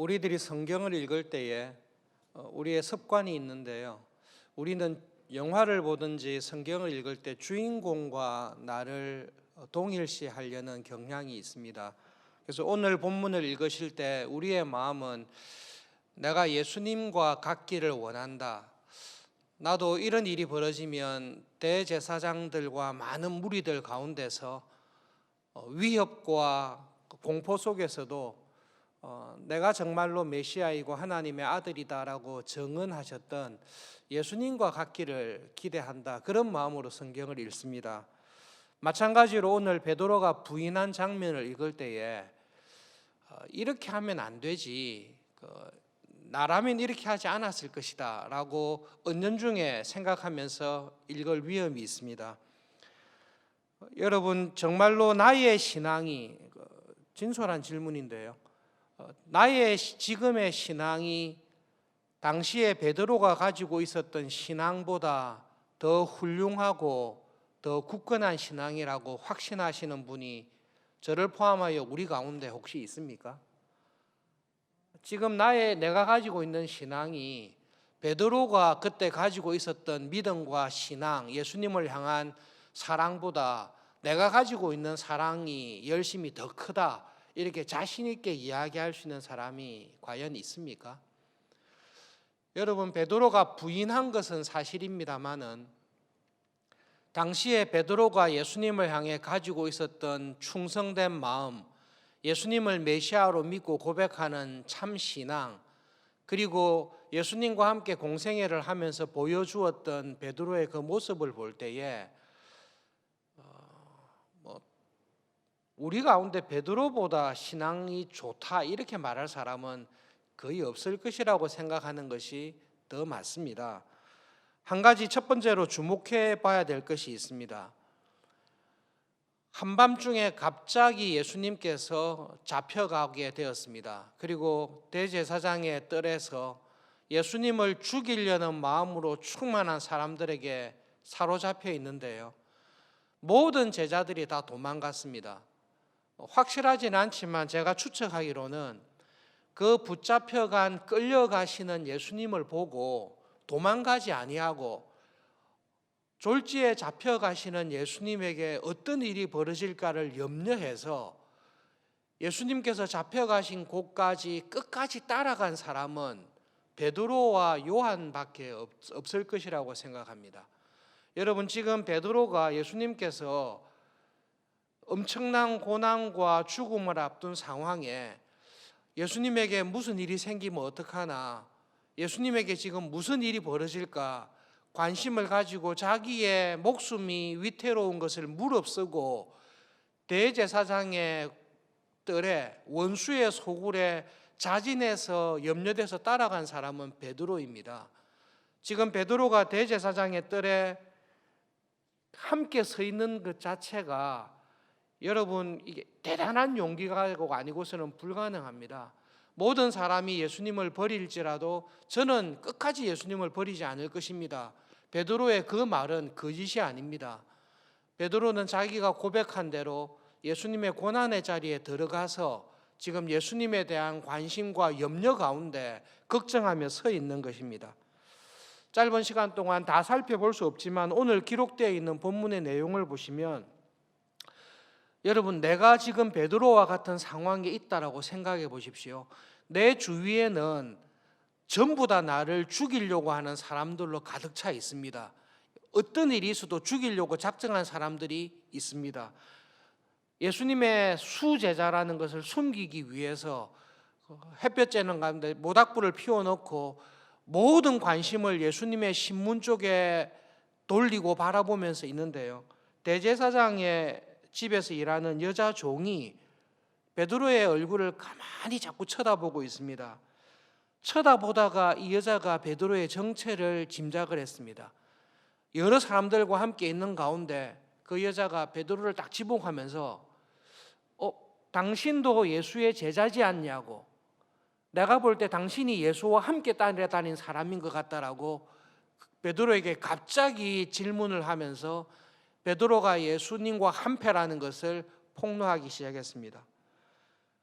우리들이 성경을 읽을 때에 우리의 습관이 있는데요. 우리는 영화를 보든지 성경을 읽을 때 주인공과 나를 동일시하려는 경향이 있습니다. 그래서 오늘 본문을 읽으실 때 우리의 마음은 내가 예수님과 같기를 원한다. 나도 이런 일이 벌어지면 대제사장들과 많은 무리들 가운데서 위협과 공포 속에서도 내가 정말로 메시아이고 하나님의 아들이다라고 증언하셨던 예수님과 같기를 기대한다. 그런 마음으로 성경을 읽습니다. 마찬가지로 오늘 베드로가 부인한 장면을 읽을 때에 이렇게 하면 안 되지, 나라면 이렇게 하지 않았을 것이다 라고 은연중에 생각하면서 읽을 위험이 있습니다. 여러분, 정말로 나의 신앙이, 진솔한 질문인데요, 나의 지금의 신앙이 당시에 베드로가 가지고 있었던 신앙보다 더 훌륭하고 더 굳건한 신앙이라고 확신하시는 분이 저를 포함하여 우리 가운데 혹시 있습니까? 지금 내가 가지고 있는 신앙이 베드로가 그때 가지고 있었던 믿음과 신앙, 예수님을 향한 사랑보다 내가 가지고 있는 사랑이 열심히 더 크다, 이렇게 자신 있게 이야기할 수 있는 사람이 과연 있습니까? 여러분, 베드로가 부인한 것은 사실입니다마는 당시에 베드로가 예수님을 향해 가지고 있었던 충성된 마음, 예수님을 메시아로 믿고 고백하는 참 신앙, 그리고 예수님과 함께 공생애를 하면서 보여주었던 베드로의 그 모습을 볼 때에 우리 가운데 베드로보다 신앙이 좋다 이렇게 말할 사람은 거의 없을 것이라고 생각하는 것이 더 맞습니다. 한 가지 첫 번째로 주목해 봐야 될 것이 있습니다. 한밤중에 갑자기 예수님께서 잡혀가게 되었습니다. 그리고 대제사장의 뜰에서 예수님을 죽이려는 마음으로 충만한 사람들에게 사로잡혀 있는데요, 모든 제자들이 다 도망갔습니다. 확실하진 않지만 제가 추측하기로는 그 붙잡혀간 끌려가시는 예수님을 보고 도망가지 아니하고 졸지에 잡혀가시는 예수님에게 어떤 일이 벌어질까를 염려해서 예수님께서 잡혀가신 곳까지 끝까지 따라간 사람은 베드로와 요한밖에 없을 것이라고 생각합니다. 여러분, 지금 베드로가 예수님께서 엄청난 고난과 죽음을 앞둔 상황에 예수님에게 무슨 일이 생기면 어떡하나, 예수님에게 지금 무슨 일이 벌어질까 관심을 가지고 자기의 목숨이 위태로운 것을 무릅쓰고 대제사장의 뜰에, 원수의 소굴에 자진해서 염려돼서 따라간 사람은 베드로입니다. 지금 베드로가 대제사장의 뜰에 함께 서 있는 것 자체가 여러분, 이게 대단한 용기가 아니고서는 불가능합니다. 모든 사람이 예수님을 버릴지라도 저는 끝까지 예수님을 버리지 않을 것입니다. 베드로의 그 말은 거짓이 아닙니다. 베드로는 자기가 고백한 대로 예수님의 고난의 자리에 들어가서 지금 예수님에 대한 관심과 염려 가운데 걱정하며 서 있는 것입니다. 짧은 시간 동안 다 살펴볼 수 없지만 오늘 기록되어 있는 본문의 내용을 보시면 여러분, 내가 지금 베드로와 같은 상황에 있다라고 생각해 보십시오. 내 주위에는 전부 다 나를 죽이려고 하는 사람들로 가득 차 있습니다. 어떤 일이 있어도 죽이려고 작정한 사람들이 있습니다. 예수님의 수제자라는 것을 숨기기 위해서 햇볕 쬐는 가운데 모닥불을 피워놓고 모든 관심을 예수님의 신문 쪽에 돌리고 바라보면서 있는데요, 대제사장의 집에서 일하는 여자 종이 베드로의 얼굴을 가만히 자꾸 쳐다보고 있습니다. 쳐다보다가 이 여자가 베드로의 정체를 짐작을 했습니다. 여러 사람들과 함께 있는 가운데 그 여자가 베드로를 딱 지목하면서 당신도 예수의 제자지 않냐고, 내가 볼 때 당신이 예수와 함께 따라다닌 사람인 것 같다라고 베드로에게 갑자기 질문을 하면서 베드로가 예수님과 한패라는 것을 폭로하기 시작했습니다.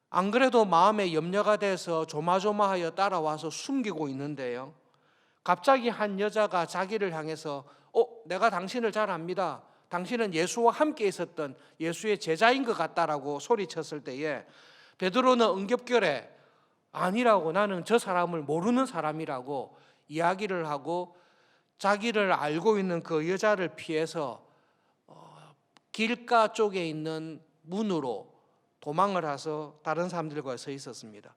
안 그래도 마음에 염려가 돼서 조마조마하여 따라와서 숨기고 있는데요. 갑자기 한 여자가 자기를 향해서 내가 당신을 잘 압니다. 당신은 예수와 함께 있었던 예수의 제자인 것 같다라고 소리쳤을 때에 베드로는 응급결에 아니라고, 나는 저 사람을 모르는 사람이라고 이야기를 하고 자기를 알고 있는 그 여자를 피해서 길가 쪽에 있는 문으로 도망을 해서 다른 사람들과 서 있었습니다.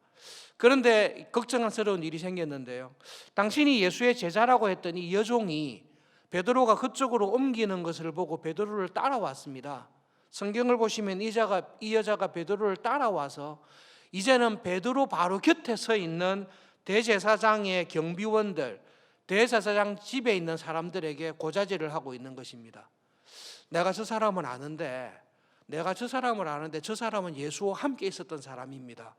그런데 걱정스러운 일이 생겼는데요. 당신이 예수의 제자라고 했던 이 여종이 베드로가 그쪽으로 옮기는 것을 보고 베드로를 따라왔습니다. 성경을 보시면 이 여자가 베드로를 따라와서 이제는 베드로 바로 곁에 서 있는 대제사장의 경비원들, 대제사장 집에 있는 사람들에게 고자질을 하고 있는 것입니다. 내가 저 사람을 아는데 저 사람은 예수와 함께 있었던 사람입니다.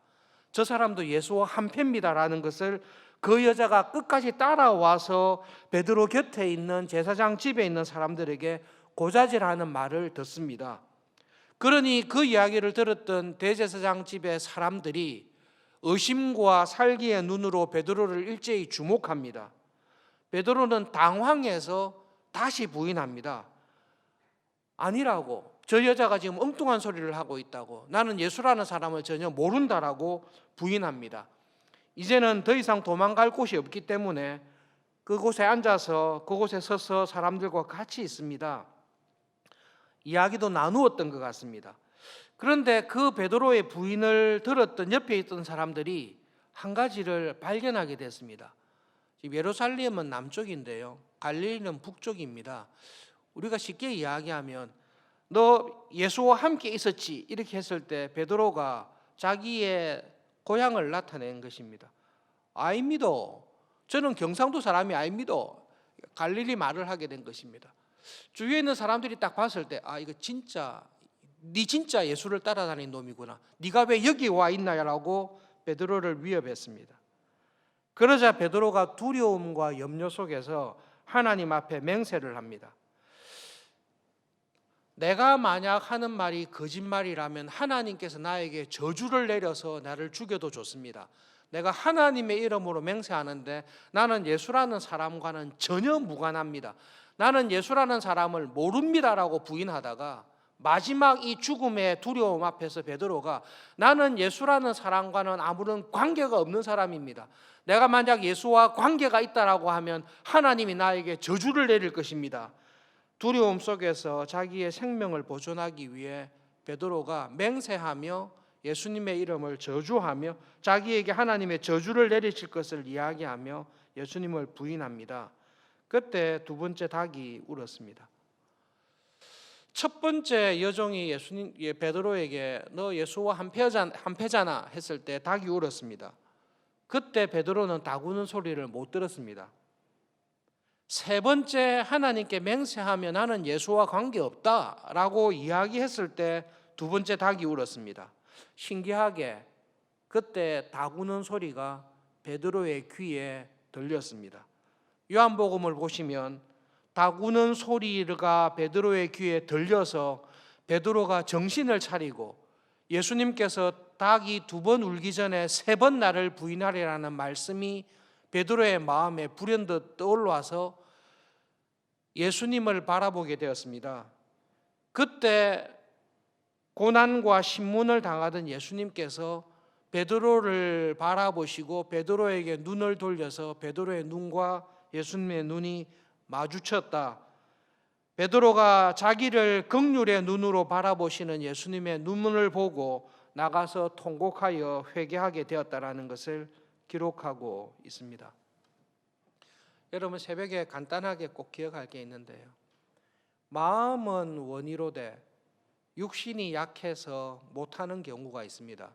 저 사람도 예수와 한패입니다라는 것을 그 여자가 끝까지 따라와서 베드로 곁에 있는 제사장 집에 있는 사람들에게 고자질하는 말을 듣습니다. 그러니 그 이야기를 들었던 대제사장 집의 사람들이 의심과 살기의 눈으로 베드로를 일제히 주목합니다. 베드로는 당황해서 다시 부인합니다. 아니라고, 저 여자가 지금 엉뚱한 소리를 하고 있다고, 나는 예수라는 사람을 전혀 모른다라고 부인합니다. 이제는 더 이상 도망갈 곳이 없기 때문에 그곳에 앉아서 그곳에 서서 사람들과 같이 있습니다. 이야기도 나누었던 것 같습니다. 그런데 그 베드로의 부인을 들었던 옆에 있던 사람들이 한 가지를 발견하게 됐습니다. 예루살렘은 남쪽인데요, 갈릴리는 북쪽입니다. 우리가 쉽게 이야기하면 너 예수와 함께 있었지 이렇게 했을 때 베드로가 자기의 고향을 나타낸 것입니다. 아닙니다. 저는 경상도 사람이 아닙니다. 갈릴리 말을 하게 된 것입니다. 주위에 있는 사람들이 딱 봤을 때 이거 네 진짜 예수를 따라다니는 놈이구나. 네가 왜 여기 와 있나라고 베드로를 위협했습니다. 그러자 베드로가 두려움과 염려 속에서 하나님 앞에 맹세를 합니다. 내가 만약 하는 말이 거짓말이라면 하나님께서 나에게 저주를 내려서 나를 죽여도 좋습니다. 내가 하나님의 이름으로 맹세하는데 나는 예수라는 사람과는 전혀 무관합니다. 나는 예수라는 사람을 모릅니다라고 부인하다가 마지막 이 죽음의 두려움 앞에서 베드로가 나는 예수라는 사람과는 아무런 관계가 없는 사람입니다. 내가 만약 예수와 관계가 있다라고 하면 하나님이 나에게 저주를 내릴 것입니다. 두려움 속에서 자기의 생명을 보존하기 위해 베드로가 맹세하며 예수님의 이름을 저주하며 자기에게 하나님의 저주를 내리실 것을 이야기하며 예수님을 부인합니다. 그때 두 번째 닭이 울었습니다. 첫 번째 여종이 베드로에게 너 예수와 한패잖아 했을 때 닭이 울었습니다. 그때 베드로는 닭 우는 소리를 못 들었습니다. 세 번째 하나님께 맹세하며 나는 예수와 관계없다라고 이야기했을 때 두 번째 닭이 울었습니다. 신기하게 그때 닭 우는 소리가 베드로의 귀에 들렸습니다. 요한복음을 보시면 닭 우는 소리가 베드로의 귀에 들려서 베드로가 정신을 차리고 예수님께서 닭이 두 번 울기 전에 세 번 나를 부인하리라는 말씀이 베드로의 마음에 불현듯 떠올라서 예수님을 바라보게 되었습니다. 그때 고난과 신문을 당하던 예수님께서 베드로를 바라보시고 베드로에게 눈을 돌려서 베드로의 눈과 예수님의 눈이 마주쳤다. 베드로가 자기를 긍휼의 눈으로 바라보시는 예수님의 눈을 보고 나가서 통곡하여 회개하게 되었다라는 것을 기록하고 있습니다. 여러분, 새벽에 간단하게 꼭 기억할 게 있는데요, 마음은 원이로되 육신이 약해서 못하는 경우가 있습니다.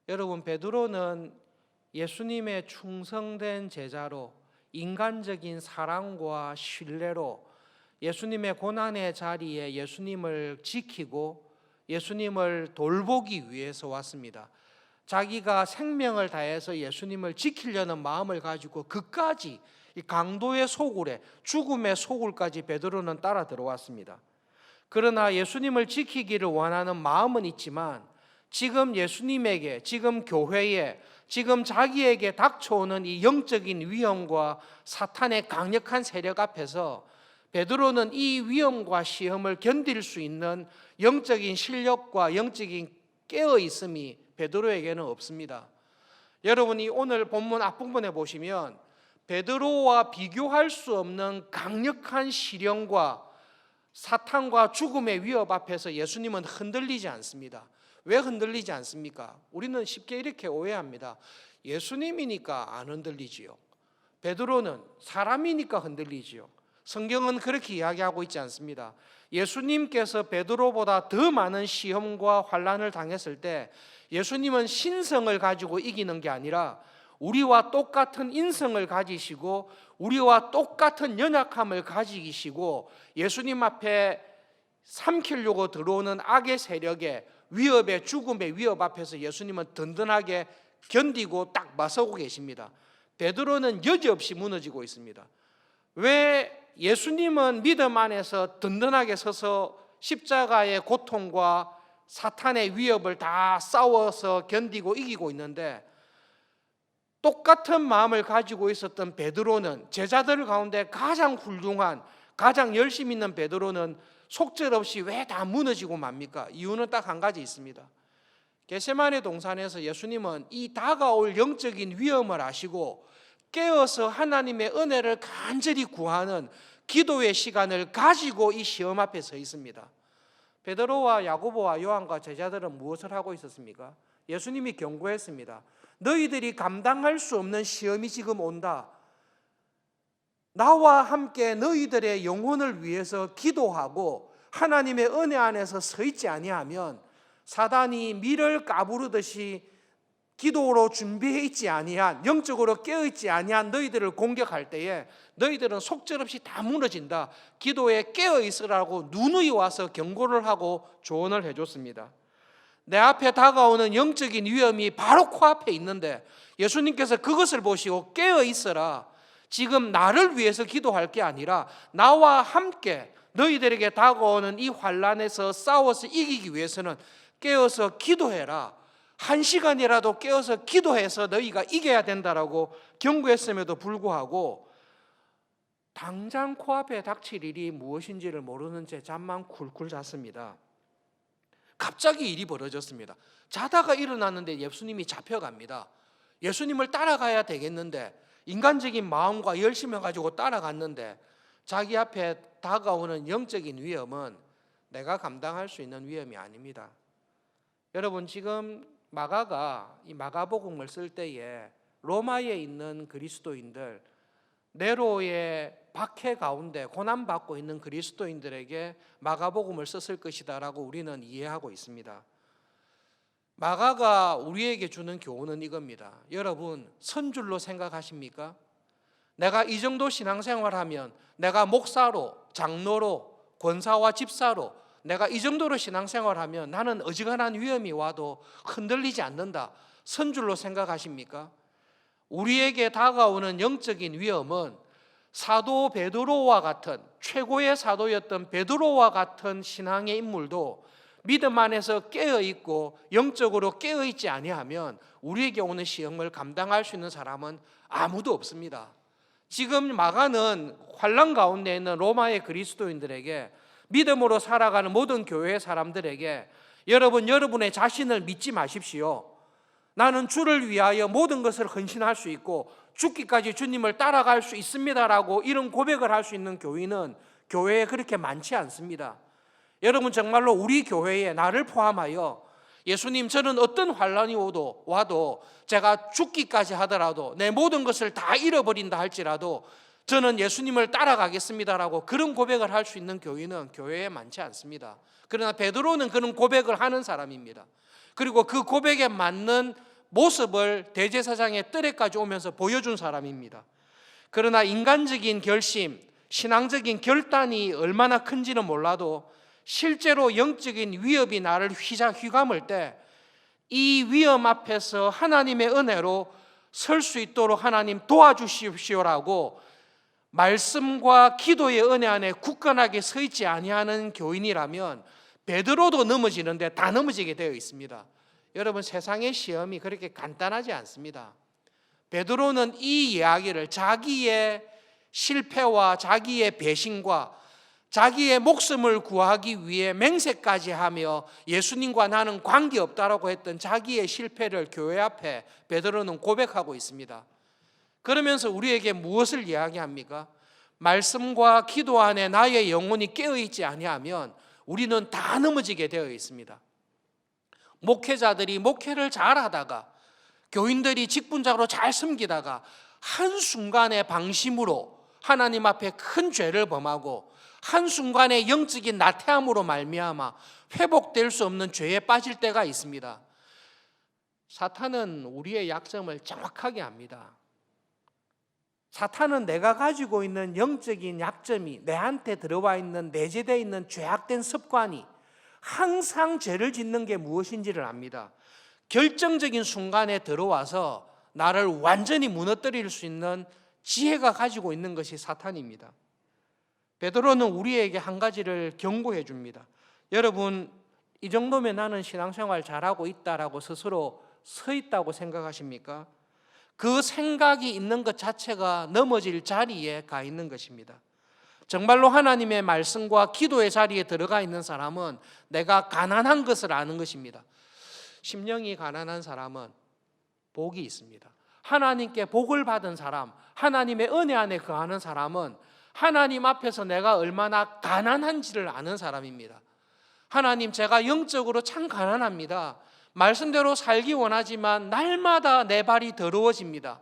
여러분, 베드로는 예수님의 충성된 제자로 인간적인 사랑과 신뢰로 예수님의 고난의 자리에 예수님을 지키고 예수님을 돌보기 위해서 왔습니다. 자기가 생명을 다해서 예수님을 지키려는 마음을 가지고 그까지 이 강도의 소굴에 죽음의 소굴까지 베드로는 따라 들어왔습니다. 그러나 예수님을 지키기를 원하는 마음은 있지만 지금 예수님에게, 지금 교회에, 지금 자기에게 닥쳐오는 이 영적인 위험과 사탄의 강력한 세력 앞에서 베드로는 이 위험과 시험을 견딜 수 있는 영적인 실력과 영적인 깨어있음이 베드로에게는 없습니다. 여러분이 오늘 본문 앞부분에 보시면 베드로와 비교할 수 없는 강력한 시련과 사탄과 죽음의 위협 앞에서 예수님은 흔들리지 않습니다. 왜 흔들리지 않습니까? 우리는 쉽게 이렇게 오해합니다. 예수님이니까 안 흔들리지요. 베드로는 사람이니까 흔들리지요. 성경은 그렇게 이야기하고 있지 않습니다. 예수님께서 베드로보다 더 많은 시험과 환난을 당했을 때 예수님은 신성을 가지고 이기는 게 아니라 우리와 똑같은 인성을 가지시고 우리와 똑같은 연약함을 가지시고 예수님 앞에 삼키려고 들어오는 악의 세력의 위협의 죽음의 위협 앞에서 예수님은 든든하게 견디고 딱 맞서고 계십니다. 베드로는 여지없이 무너지고 있습니다. 왜 예수님은 믿음 안에서 든든하게 서서 십자가의 고통과 사탄의 위협을 다 싸워서 견디고 이기고 있는데 똑같은 마음을 가지고 있었던 베드로는 제자들 가운데 가장 훌륭한 가장 열심 있는 베드로는 속절없이 왜 다 무너지고 맙니까? 이유는 딱 한 가지 있습니다. 겟세마네 동산에서 예수님은 이 다가올 영적인 위험을 아시고 깨어서 하나님의 은혜를 간절히 구하는 기도의 시간을 가지고 이 시험 앞에 서 있습니다. 베드로와 야고보와 요한과 제자들은 무엇을 하고 있었습니까? 예수님이 경고했습니다. 너희들이 감당할 수 없는 시험이 지금 온다. 나와 함께 너희들의 영혼을 위해서 기도하고 하나님의 은혜 안에서 서 있지 아니하면 사단이 밀을 까부르듯이 기도로 준비해 있지 아니한 영적으로 깨어 있지 아니한 너희들을 공격할 때에 너희들은 속절없이 다 무너진다. 기도에 깨어 있으라고 누누이 와서 경고를 하고 조언을 해줬습니다. 내 앞에 다가오는 영적인 위험이 바로 코앞에 있는데 예수님께서 그것을 보시고 깨어 있어라. 지금 나를 위해서 기도할 게 아니라 나와 함께 너희들에게 다가오는 이 환난에서 싸워서 이기기 위해서는 깨어서 기도해라. 1시간이라도 깨어서 기도해서 너희가 이겨야 된다라고 경고했음에도 불구하고 당장 코앞에 닥칠 일이 무엇인지를 모르는 채 잠만 쿨쿨 잤습니다. 갑자기 일이 벌어졌습니다. 자다가 일어났는데 예수님이 잡혀갑니다. 예수님을 따라가야 되겠는데 인간적인 마음과 열심을 가지고 따라갔는데 자기 앞에 다가오는 영적인 위험은 내가 감당할 수 있는 위험이 아닙니다. 여러분 지금 마가가 이 마가복음을 쓸 때에 로마에 있는 그리스도인들 네로의 박해 가운데 고난받고 있는 그리스도인들에게 마가복음을 썼을 것이다라고 우리는 이해하고 있습니다. 마가가 우리에게 주는 교훈은 이겁니다. 여러분 선줄로 생각하십니까? 내가 이 정도 신앙생활하면 내가 목사로, 장로로, 권사와 집사로 내가 이 정도로 신앙생활하면 나는 어지간한 위험이 와도 흔들리지 않는다. 선줄로 생각하십니까? 우리에게 다가오는 영적인 위험은 사도 베드로와 같은 최고의 사도였던 베드로와 같은 신앙의 인물도 믿음 안에서 깨어있고 영적으로 깨어있지 아니하면 우리에게 오는 시험을 감당할 수 있는 사람은 아무도 없습니다. 지금 마가는 환난 가운데 있는 로마의 그리스도인들에게 믿음으로 살아가는 모든 교회의 사람들에게 여러분의 자신을 믿지 마십시오. 나는 주를 위하여 모든 것을 헌신할 수 있고 죽기까지 주님을 따라갈 수 있습니다라고 이런 고백을 할 수 있는 교인은 교회에 그렇게 많지 않습니다. 여러분 정말로 우리 교회에 나를 포함하여 예수님 저는 어떤 환난이 와도 제가 죽기까지 하더라도 내 모든 것을 다 잃어버린다 할지라도 저는 예수님을 따라가겠습니다라고 그런 고백을 할 수 있는 교인은 교회에 많지 않습니다. 그러나 베드로는 그런 고백을 하는 사람입니다. 그리고 그 고백에 맞는 모습을 대제사장의 뜰에까지 오면서 보여준 사람입니다. 그러나 인간적인 결심, 신앙적인 결단이 얼마나 큰지는 몰라도 실제로 영적인 위협이 나를 휘감을 때 이 위험 앞에서 하나님의 은혜로 설 수 있도록 하나님 도와주십시오라고 말씀과 기도의 은혜 안에 굳건하게 서 있지 아니하는 교인이라면 베드로도 넘어지는데 다 넘어지게 되어 있습니다. 여러분, 세상의 시험이 그렇게 간단하지 않습니다. 베드로는 이 이야기를 자기의 실패와 자기의 배신과 자기의 목숨을 구하기 위해 맹세까지 하며 예수님과 나는 관계없다라고 했던 자기의 실패를 교회 앞에 베드로는 고백하고 있습니다. 그러면서 우리에게 무엇을 이야기합니까? 말씀과 기도 안에 나의 영혼이 깨어있지 아니하면 우리는 다 넘어지게 되어 있습니다. 목회자들이 목회를 잘하다가, 교인들이 직분자로 잘 섬기다가 한순간의 방심으로 하나님 앞에 큰 죄를 범하고 한순간의 영적인 나태함으로 말미암아 회복될 수 없는 죄에 빠질 때가 있습니다. 사탄은 우리의 약점을 정확하게 압니다. 사탄은 내가 가지고 있는 영적인 약점이, 내한테 들어와 있는, 내재되어 있는 죄악된 습관이 항상 죄를 짓는 게 무엇인지를 압니다. 결정적인 순간에 들어와서 나를 완전히 무너뜨릴 수 있는 지혜가 가지고 있는 것이 사탄입니다. 베드로는 우리에게 한 가지를 경고해 줍니다. 여러분, 이 정도면 나는 신앙생활 잘하고 있다라고 스스로 서 있다고 생각하십니까? 그 생각이 있는 것 자체가 넘어질 자리에 가 있는 것입니다. 정말로 하나님의 말씀과 기도의 자리에 들어가 있는 사람은 내가 가난한 것을 아는 것입니다. 심령이 가난한 사람은 복이 있습니다. 하나님께 복을 받은 사람, 하나님의 은혜 안에 거하는 사람은 하나님 앞에서 내가 얼마나 가난한지를 아는 사람입니다. 하나님, 제가 영적으로 참 가난합니다. 말씀대로 살기 원하지만 날마다 내 발이 더러워집니다.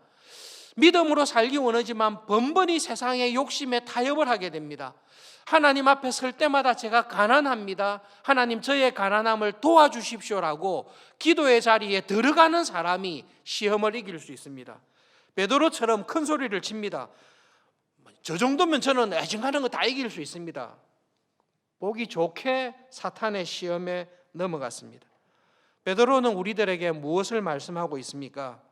믿음으로 살기 원하지만 번번이 세상의 욕심에 타협을 하게 됩니다. 하나님 앞에 설 때마다 제가 가난합니다. 하나님, 저의 가난함을 도와주십시오라고 기도의 자리에 들어가는 사람이 시험을 이길 수 있습니다. 베드로처럼 큰 소리를 칩니다. 저 정도면 저는 애증하는 거 다 이길 수 있습니다. 보기 좋게 사탄의 시험에 넘어갔습니다. 베드로는 우리들에게 무엇을 말씀하고 있습니까?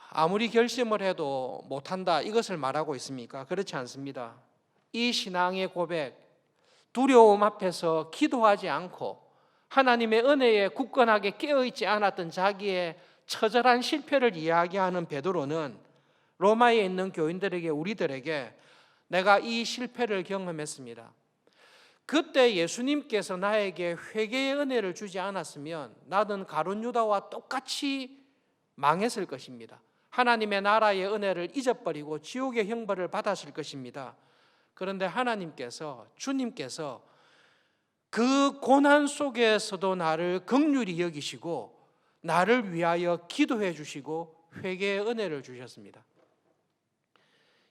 아무리 결심을 해도 못한다, 이것을 말하고 있습니까? 그렇지 않습니다. 이 신앙의 고백, 두려움 앞에서 기도하지 않고 하나님의 은혜에 굳건하게 깨어있지 않았던 자기의 처절한 실패를 이야기하는 베드로는 로마에 있는 교인들에게, 우리들에게 내가 이 실패를 경험했습니다. 그때 예수님께서 나에게 회개의 은혜를 주지 않았으면 나는 가룟 유다와 똑같이 망했을 것입니다. 하나님의 나라의 은혜를 잊어버리고 지옥의 형벌을 받았을 것입니다. 그런데 하나님께서, 주님께서 그 고난 속에서도 나를 긍휼히 여기시고 나를 위하여 기도해 주시고 회개의 은혜를 주셨습니다.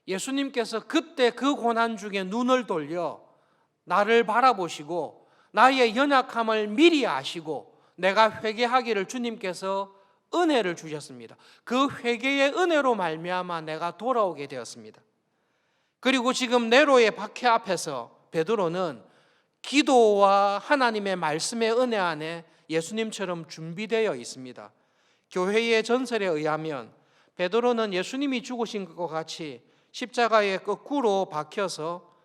예수님께서 그때 그 고난 중에 눈을 돌려 나를 바라보시고 나의 연약함을 미리 아시고 내가 회개하기를 주님께서 은혜를 주셨습니다. 그 회개의 은혜로 말미암아 내가 돌아오게 되었습니다. 그리고 지금 네로의 박해 앞에서 베드로는 기도와 하나님의 말씀의 은혜 안에 예수님처럼 준비되어 있습니다. 교회의 전설에 의하면 베드로는 예수님이 죽으신 것과 같이 십자가에 거꾸로 박혀서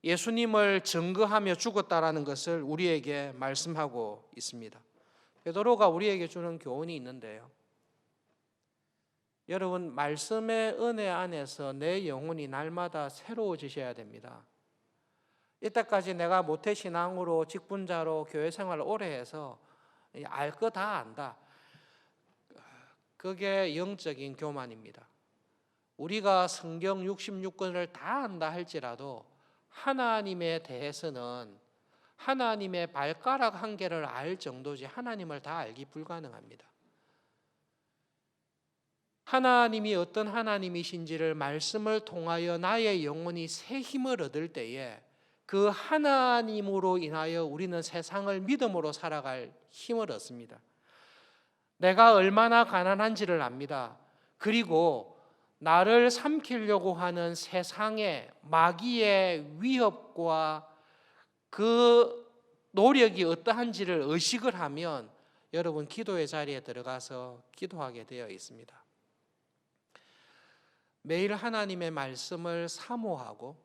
예수님을 증거하며 죽었다라는 것을 우리에게 말씀하고 있습니다. 베드로가 우리에게 주는 교훈이 있는데요. 여러분, 말씀의 은혜 안에서 내 영혼이 날마다 새로워지셔야 됩니다. 이때까지 내가 모태신앙으로 직분자로 교회 생활을 오래 해서 알 거 다 안다. 그게 영적인 교만입니다. 우리가 성경 66권을 다 안다 할지라도 하나님에 대해서는 하나님의 발가락 한 개를 알 정도지 하나님을 다 알기 불가능합니다. 하나님이 어떤 하나님이신지를 말씀을 통하여 나의 영혼이 새 힘을 얻을 때에 그 하나님으로 인하여 우리는 세상을 믿음으로 살아갈 힘을 얻습니다. 내가 얼마나 가난한지를 압니다. 그리고 나를 삼키려고 하는 세상의 마귀의 위협과 그 노력이 어떠한지를 의식을 하면 여러분 기도의 자리에 들어가서 기도하게 되어 있습니다. 매일 하나님의 말씀을 사모하고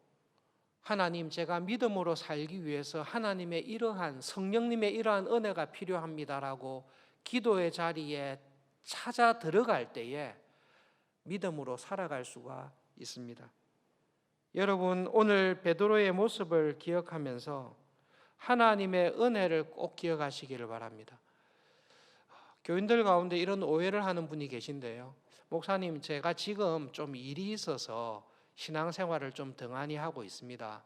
하나님, 제가 믿음으로 살기 위해서 하나님의 이러한 성령님의 이러한 은혜가 필요합니다라고 기도의 자리에 찾아 들어갈 때에 믿음으로 살아갈 수가 있습니다. 여러분, 오늘 베드로의 모습을 기억하면서 하나님의 은혜를 꼭 기억하시기를 바랍니다. 교인들 가운데 이런 오해를 하는 분이 계신데요. 목사님, 제가 지금 좀 일이 있어서 신앙생활을 좀 등한히 하고 있습니다.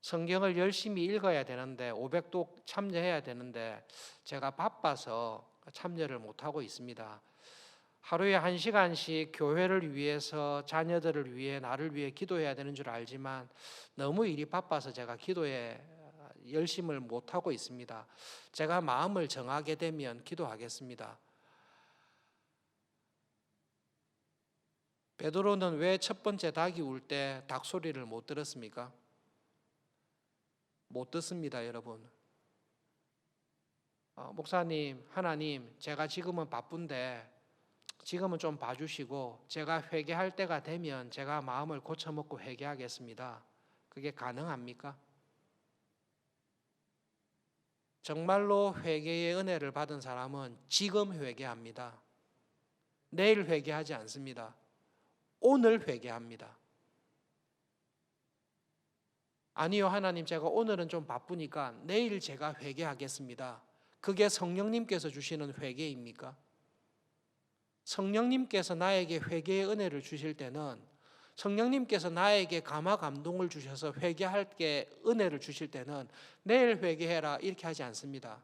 성경을 열심히 읽어야 되는데 500독 참여해야 되는데 제가 바빠서 참여를 못하고 있습니다. 하루에 1시간씩 교회를 위해서, 자녀들을 위해, 나를 위해 기도해야 되는 줄 알지만 너무 일이 바빠서 제가 기도에 열심을 못하고 있습니다. 제가 마음을 정하게 되면 기도하겠습니다. 베드로는 왜 첫 번째 닭이 울 때 닭 소리를 못 들었습니까? 못 듣습니다, 여러분. 목사님, 하나님, 제가 지금은 바쁜데 지금은 좀 봐주시고 제가 회개할 때가 되면 제가 마음을 고쳐먹고 회개하겠습니다. 그게 가능합니까? 정말로 회개의 은혜를 받은 사람은 지금 회개합니다. 내일 회개하지 않습니다. 오늘 회개합니다. 아니요, 하나님, 제가 오늘은 좀 바쁘니까 내일 제가 회개하겠습니다. 그게 성령님께서 주시는 회개입니까? 성령님께서 나에게 회개의 은혜를 주실 때는, 성령님께서 나에게 감화 감동을 주셔서 회개할 게 은혜를 주실 때는 내일 회개해라 이렇게 하지 않습니다.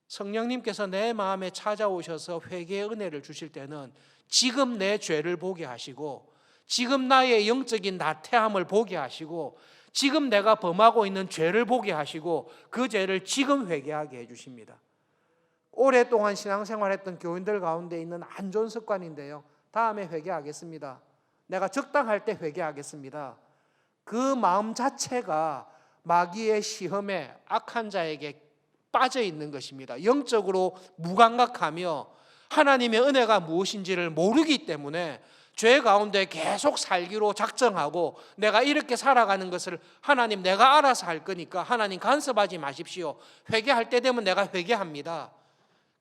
성령님께서 내 마음에 찾아오셔서 회개의 은혜를 주실 때는 지금 내 죄를 보게 하시고, 지금 나의 영적인 나태함을 보게 하시고, 지금 내가 범하고 있는 죄를 보게 하시고, 그 죄를 지금 회개하게 해주십니다. 오랫동안 신앙생활했던 교인들 가운데 있는 안 좋은 습관인데요. 다음에 회개하겠습니다. 내가 적당할 때 회개하겠습니다. 그 마음 자체가 마귀의 시험에 악한 자에게 빠져 있는 것입니다. 영적으로 무감각하며 하나님의 은혜가 무엇인지를 모르기 때문에 죄 가운데 계속 살기로 작정하고, 내가 이렇게 살아가는 것을 하나님, 내가 알아서 할 거니까 하나님 간섭하지 마십시오. 회개할 때 되면 내가 회개합니다.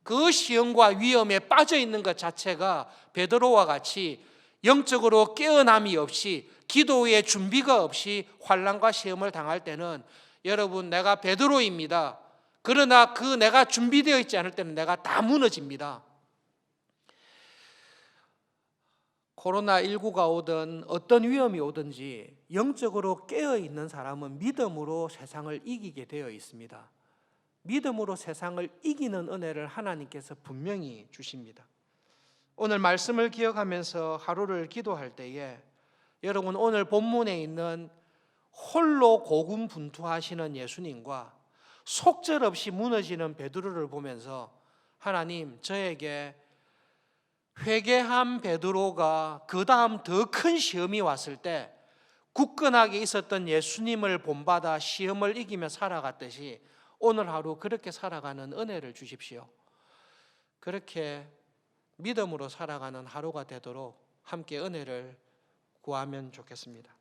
그 시험과 위험에 빠져 있는 것 자체가 베드로와 같이 영적으로 깨어남이 없이, 기도의 준비가 없이 환난과 시험을 당할 때는, 여러분, 내가 베드로입니다. 그러나 그 내가 준비되어 있지 않을 때는 내가 다 무너집니다. 코로나19가 오든 어떤 위험이 오든지 영적으로 깨어있는 사람은 믿음으로 세상을 이기게 되어 있습니다. 믿음으로 세상을 이기는 은혜를 하나님께서 분명히 주십니다. 오늘 말씀을 기억하면서 하루를 기도할 때에 여러분, 오늘 본문에 있는 홀로 고군분투하시는 예수님과 속절없이 무너지는 베드로를 보면서, 하나님, 저에게 회개한 베드로가 그 다음 더 큰 시험이 왔을 때 굳건하게 있었던 예수님을 본받아 시험을 이기며 살아갔듯이 오늘 하루 그렇게 살아가는 은혜를 주십시오. 그렇게 믿음으로 살아가는 하루가 되도록 함께 은혜를 구하면 좋겠습니다.